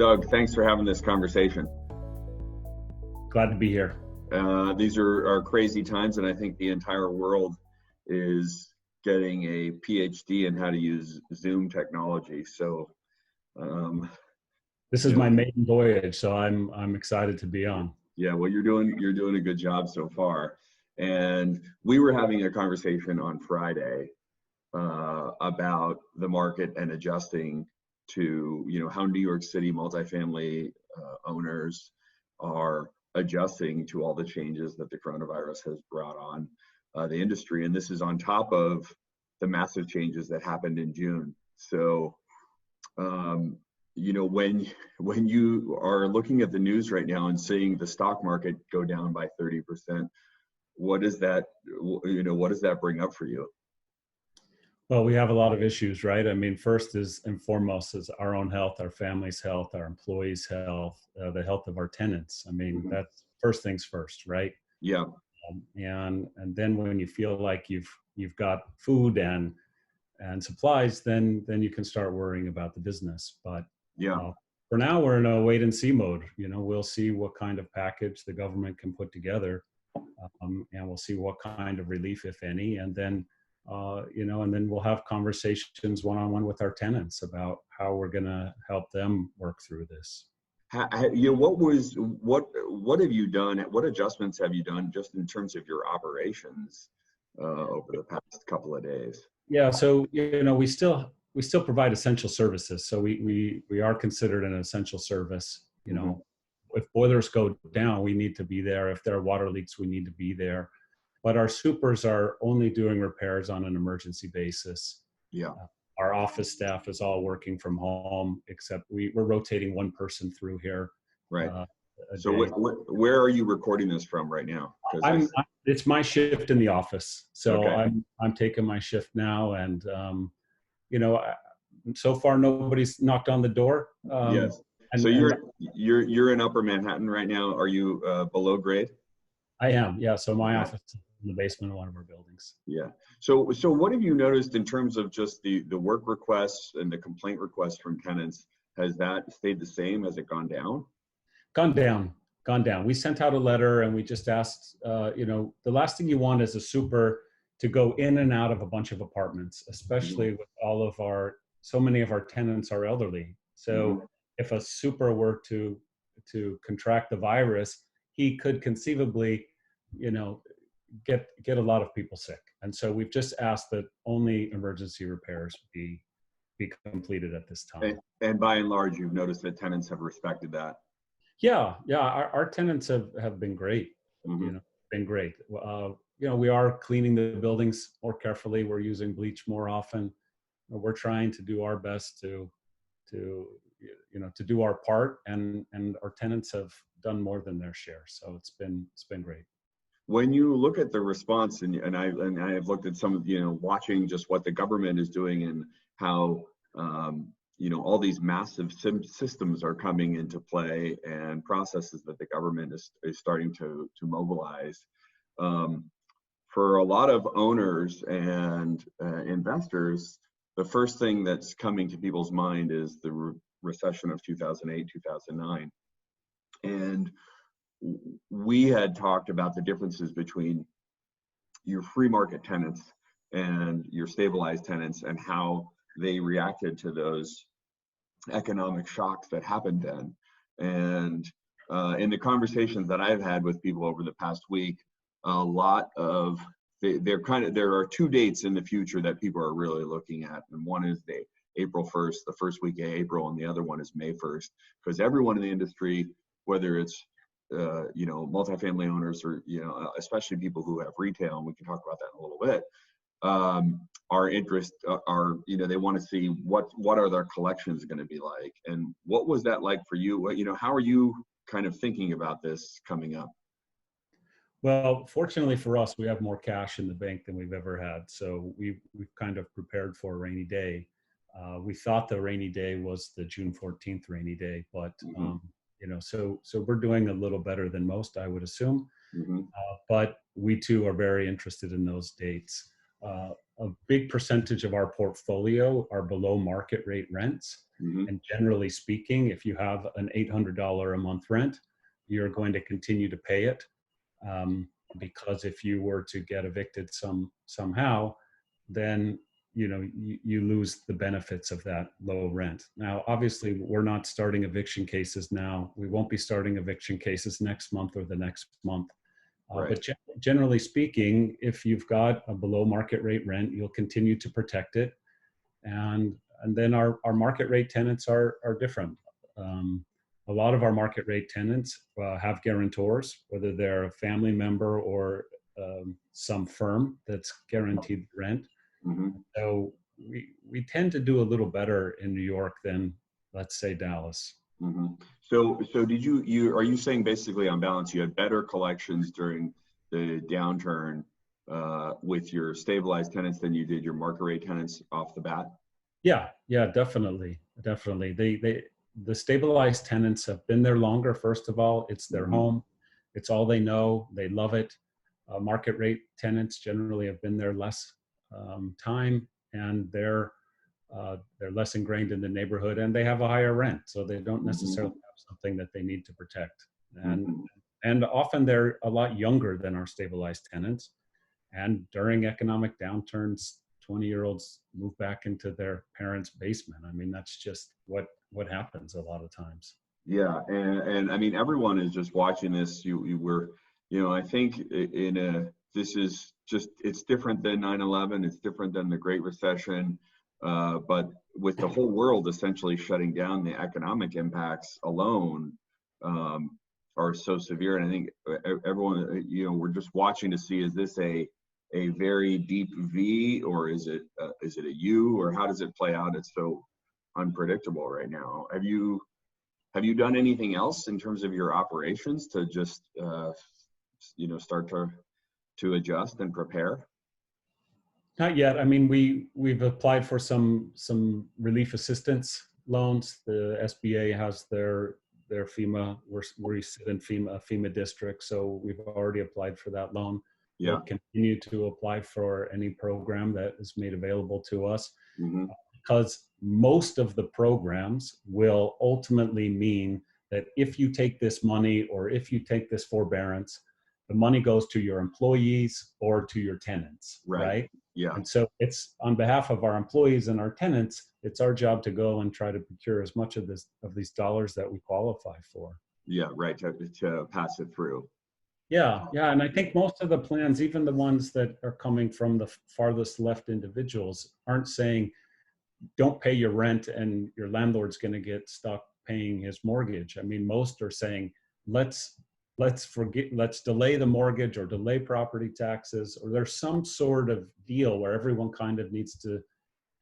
Doug, thanks for having this conversation. Glad to be here. These are crazy times, and I think the entire world is getting a PhD in how to use Zoom technology. So, this is my maiden voyage, so I'm excited to be on. Yeah, well, you're doing a good job so far. And we were having a conversation on Friday about the market and adjusting to, how New York City multifamily owners are adjusting to all the changes that the coronavirus has brought on the industry. And this is on top of the massive changes that happened in June. So, when you are looking at the news right now and seeing the stock market go down by 30%, what does that bring up for you? Well, we have a lot of issues, right? I mean, first and foremost is our own health, our family's health, our employees' health, the health of our tenants. I mean, that's first things first, right? Yeah. And then when you feel like you've got food and supplies, then you can start worrying about the business. But yeah, for now, we're in a wait and see mode. We'll see what kind of package the government can put together, and we'll see what kind of relief, if any, and then and then we'll have conversations one-on-one with our tenants about how we're going to help them work through this. What have you done? What adjustments have you done just in terms of your operations over the past couple of days? Yeah, so we still provide essential services. So we are considered an essential service. If boilers go down, we need to be there. If there are water leaks, we need to be there. But our supers are only doing repairs on an emergency basis. Yeah. Our office staff is all working from home, except we're rotating one person through here. Right. So where are you recording this from right now? It's my shift in the office. So okay. I'm taking my shift now, and so far nobody's knocked on the door. Yes. So you're in Upper Manhattan right now. Are you below grade? I am. Yeah. So my office is in the basement of one of our buildings. Yeah. So what have you noticed in terms of just the work requests and the complaint requests from tenants? Has that stayed the same? Has it gone down? Gone down. We sent out a letter and we just asked, the last thing you want is a super to go in and out of a bunch of apartments, especially with so many of our tenants are elderly. So if a super were to contract the virus, he could conceivably, get a lot of people sick. And so we've just asked that only emergency repairs be completed at this time. And by and large, you've noticed that tenants have respected that. Yeah. Our tenants have been great. Been great. We are cleaning the buildings more carefully. We're using bleach more often. We're trying to do our best to do our part, and our tenants have done more than their share. So it's been great. When you look at the response, and I have looked at some of watching just what the government is doing and how all these massive systems are coming into play and processes that the government is starting to mobilize. For a lot of owners and investors, the first thing that's coming to people's mind is the recession of 2008, 2009. And we had talked about the differences between your free market tenants and your stabilized tenants and how they reacted to those economic shocks that happened then. And in the conversations that I've had with people over the past week, a lot of there are two dates in the future that people are really looking at, and one is the April 1st, the first week of April, and the other one is May 1st, because everyone in the industry, whether it's multifamily owners or especially people who have retail, and we can talk about that in a little bit, our interest are they want to see what are their collections going to be like, and what was that like for you? How are you kind of thinking about this coming up? Well, fortunately for us, we have more cash in the bank than we've ever had, so we've kind of prepared for a rainy day. We thought the rainy day was the June 14th rainy day, but so we're doing a little better than most, I would assume. But we too are very interested in those dates. a big percentage of our portfolio are below market rate rents. Mm-hmm. And generally speaking, if you have an $800 a month rent, you're going to continue to pay it. Because if you were to get evicted somehow, then you lose the benefits of that low rent. Now, obviously, we're not starting eviction cases now. We won't be starting eviction cases next month or the next month. Right. But generally speaking, if you've got a below market rate rent, you'll continue to protect it. And then our market rate tenants are different. A lot of our market rate tenants have guarantors, whether they're a family member or some firm that's guaranteed rent. Mm-hmm. So we tend to do a little better in New York than, let's say, Dallas. Mm-hmm. So did are you saying basically on balance you had better collections during the downturn with your stabilized tenants than you did your market rate tenants off the bat? Yeah, definitely. The stabilized tenants have been there longer. First of all, it's their Mm-hmm. home. It's all they know. They love it. Market rate tenants generally have been there less time, and they're less ingrained in the neighborhood, and they have a higher rent, so they don't necessarily have something that they need to protect. And often they're a lot younger than our stabilized tenants. And during economic downturns, 20-year-olds move back into their parents' basement. I mean, that's just what happens a lot of times. Yeah, and I mean, everyone is just watching this. I think this is just, it's different than 9/11. It's different than the Great Recession. But with the whole world essentially shutting down, the economic impacts alone are so severe. And I think everyone, we're just watching to see, is this a very deep V, or is it a U, or how does it play out? It's so unpredictable right now. Have you done anything else in terms of your operations to just start to adjust and prepare? Not yet. I mean, we've applied for some relief assistance loans. The SBA has their FEMA. We sit in FEMA district, so we've already applied for that loan. Yeah. We'll continue to apply for any program that is made available to us, Mm-hmm. because most of the programs will ultimately mean that if you take this money or if you take this forbearance, the money goes to your employees or to your tenants, right? Yeah. And so it's on behalf of our employees and our tenants, it's our job to go and try to procure as much of these dollars that we qualify for. Yeah, right, to pass it through. Yeah, and I think most of the plans, even the ones that are coming from the farthest left individuals, aren't saying don't pay your rent and your landlord's going to get stuck paying his mortgage. I mean, most are saying let's delay the mortgage or delay property taxes, or there's some sort of deal where everyone kind of needs to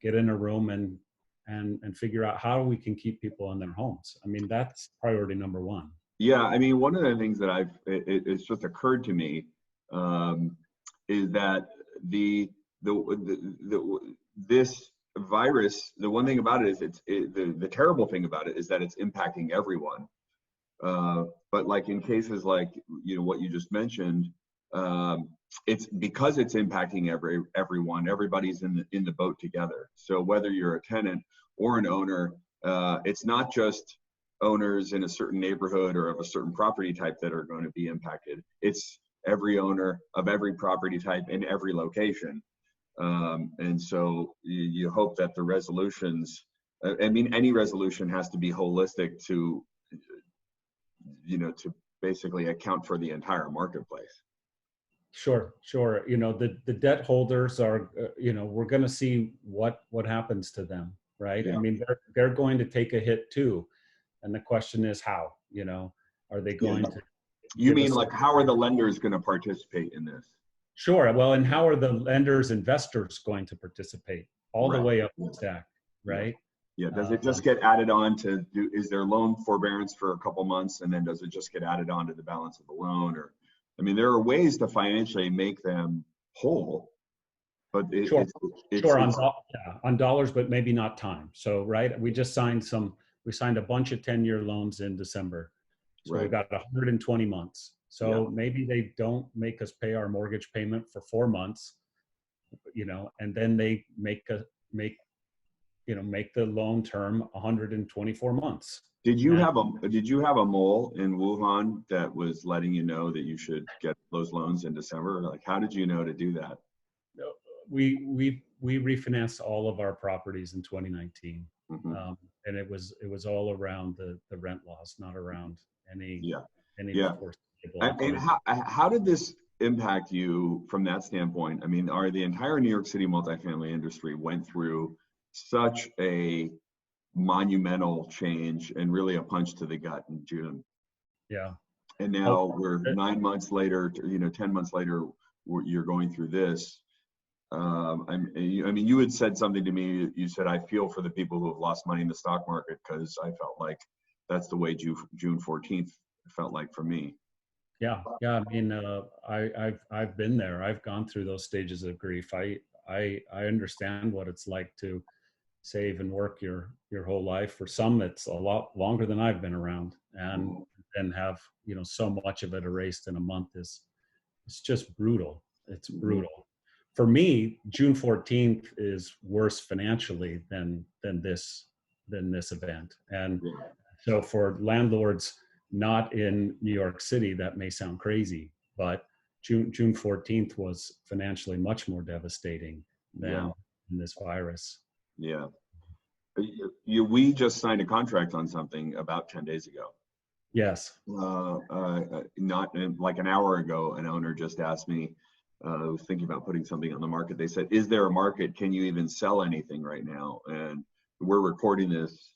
get in a room and figure out how we can keep people in their homes. I mean, that's priority number one. Yeah, I mean, one of the things that it's just occurred to me is that this virus, the one thing about it is the terrible thing about it is that it's impacting everyone. But like in cases like what you just mentioned, it's because it's impacting everyone. Everybody's in the boat together. So whether you're a tenant or an owner, it's not just owners in a certain neighborhood or of a certain property type that are going to be impacted. It's every owner of every property type in every location. And so you hope that the resolutions, any resolution has to be holistic to basically account for the entire marketplace. Sure. The debt holders are, we're going to see what happens to them, right? Yeah. I mean, they're going to take a hit too. And the question is how, are they going to? You mean like, how are the lenders going to participate in this? Sure. Well, and how are the lenders, investors going to participate all the way up the stack, right? Yeah. Does it just get added on is there loan forbearance for a couple months, and then does it just get added on to the balance of the loan? Or, I mean, there are ways to financially make them whole, but on dollars, but maybe not time. So, right. We signed a bunch of 10-year loans in December. So we've got 120 months. So maybe they don't make us pay our mortgage payment for 4 months, and then they make the loan term 124 months. Did you have a mole in Wuhan that was letting you know that you should get those loans in December? Like, how did you know to do that? We refinanced all of our properties in 2019, Mm-hmm. and it was all around the rent laws, not around any Yeah. foreseeable. And how did this impact you from that standpoint? I mean, the entire New York City multifamily industry went through such a monumental change and really a punch to the gut in June. Yeah. And now we're 9 months later, 10 months later, you're going through this. I mean, you had said something to me. You said, I feel for the people who have lost money in the stock market, because I felt like that's the way June 14th felt like for me. Yeah. I mean, I've been there. I've gone through those stages of grief. I understand what it's like to save and work your whole life. For some, it's a lot longer than I've been around, and have so much of it erased in a month it's just brutal. It's brutal. For me, June 14th is worse financially than this event. And so for landlords not in New York City, that may sound crazy, but June 14th was financially much more devastating than this virus. Yeah. We just signed a contract on something about 10 days ago. Yes. Not like an hour ago, an owner just asked me, I was thinking about putting something on the market. They said, is there a market? Can you even sell anything right now? And we're recording this,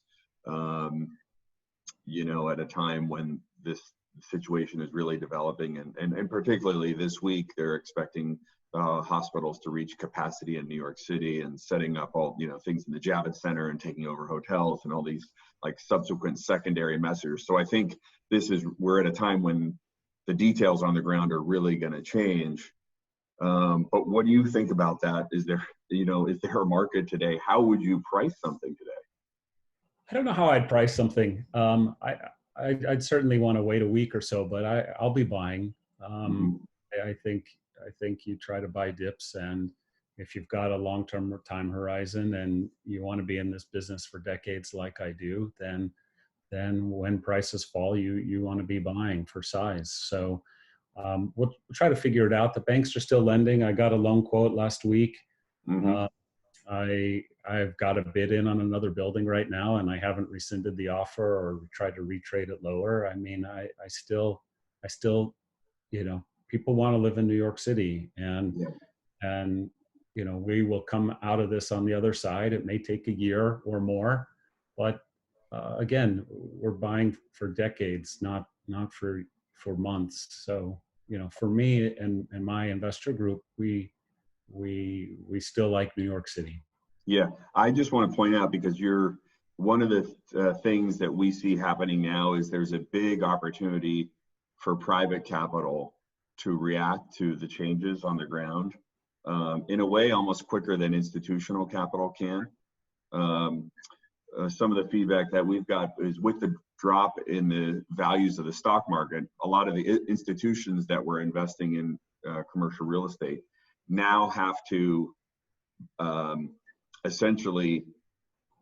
at a time when this situation is really developing. And particularly this week, they're expecting hospitals to reach capacity in New York City, and setting up all, things in the Javits Center and taking over hotels and all these like subsequent secondary measures. So I think we're at a time when the details on the ground are really going to change. But what do you think about that? Is there a market today? How would you price something today? I don't know how I'd price something. I'd certainly want to wait a week or so, but I'll be buying. I think you try to buy dips, and if you've got a long-term time horizon and you want to be in this business for decades like I do, then when prices fall, you want to be buying for size. So we'll try to figure it out. The banks are still lending. I got a loan quote last week. I've got a bid in on another building right now, and I haven't rescinded the offer or tried to retrade it lower. I mean, I still, people want to live in New York City, and we will come out of this on the other side. It may take a year or more, but again, we're buying for decades, not for months. So, for me and my investor group, we still like New York City. Yeah, I just want to point out, because you're one of the things that we see happening now is there's a big opportunity for private capital to react to the changes on the ground in a way almost quicker than institutional capital can. Some of the feedback that we've got is with the drop in the values of the stock market, a lot of the institutions that were investing in commercial real estate now have to essentially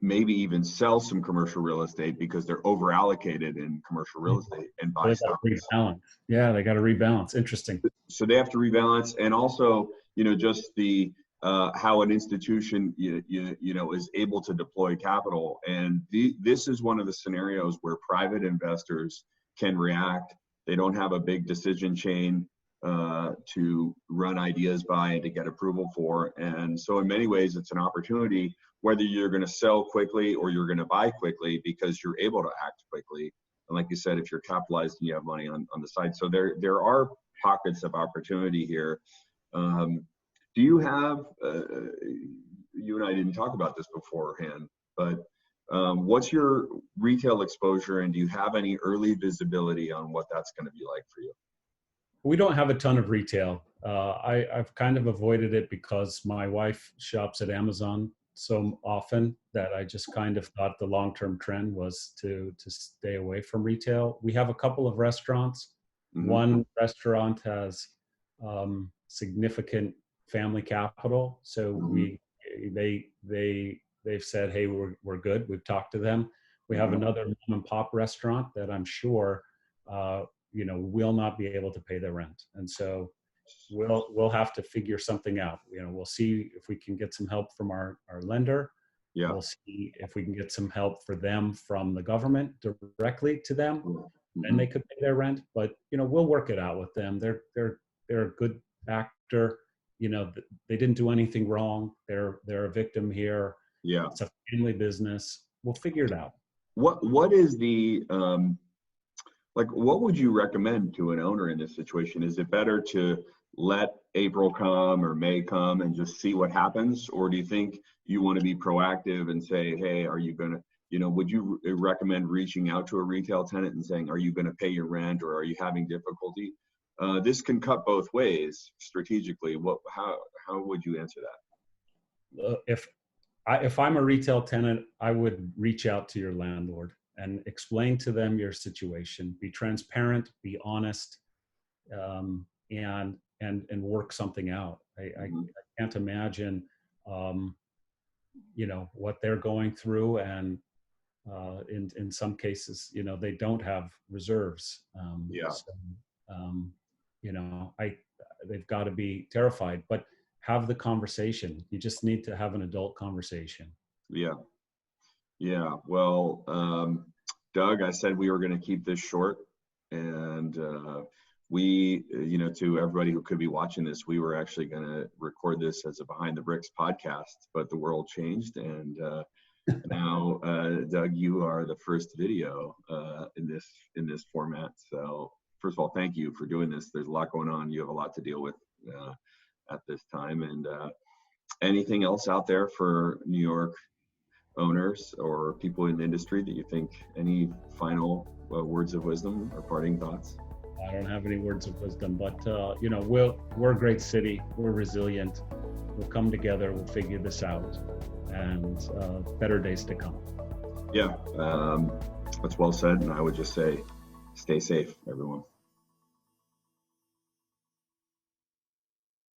maybe even sell some commercial real estate because they're over allocated in commercial real estate and buy stocks. Yeah, they got to rebalance. Interesting. So they have to rebalance, and also, just the how an institution is able to deploy capital. And this is one of the scenarios where private investors can react. They don't have a big decision chain to run ideas by and to get approval for. And so in many ways, it's an opportunity, whether you're going to sell quickly or you're going to buy quickly, because you're able to act quickly. And like you said, if you're capitalized and you have money on the side. So there are pockets of opportunity here. Do you have, you and I didn't talk about this beforehand, but what's your retail exposure, and do you have any early visibility on what that's going to be like for you? We don't have a ton of retail. I've kind of avoided it because my wife shops at Amazon so often that I just kind of thought the long-term trend was to stay away from retail. We have a couple of restaurants. One restaurant has significant family capital. So they've said, hey, we're good. We've talked to them. We have another mom and pop restaurant that I'm sure, will not be able to pay their rent. And so we'll have to figure something out. We'll see if we can get some help from our lender. Yeah. We'll see if we can get some help for them from the government directly to them, and they could pay their rent. But we'll work it out with them. They're a good actor. They didn't do anything wrong. They're a victim here. Yeah. It's a family business. We'll figure it out. What is the what would you recommend to an owner in this situation? Is it better to let April come or May come and just see what happens? Or do you think you want to be proactive and say, hey, are you going to, would you recommend reaching out to a retail tenant and saying, are you going to pay your rent, or are you having difficulty? This can cut both ways strategically. How would you answer that? If I'm a retail tenant, I would reach out to your landlord and explain to them your situation. Be transparent, be honest, and work something out. I can't imagine, what they're going through, and in some cases, they don't have reserves. They've got to be terrified, but have the conversation. You just need to have an adult conversation. Yeah. Well, Doug, I said we were going to keep this short, and we, to everybody who could be watching this, we were actually going to record this as a Behind the Bricks podcast, but the world changed, and now, Doug, you are the first video in this format. So, first of all, thank you for doing this. There's a lot going on. You have a lot to deal with at this time. And anything else out there for New York owners or people in the industry that you think, any final words of wisdom or parting thoughts? I don't have any words of wisdom, but we're a great city. We're resilient. We'll come together. We'll figure this out, and better days to come. Yeah, that's well said. And I would just say, stay safe, everyone.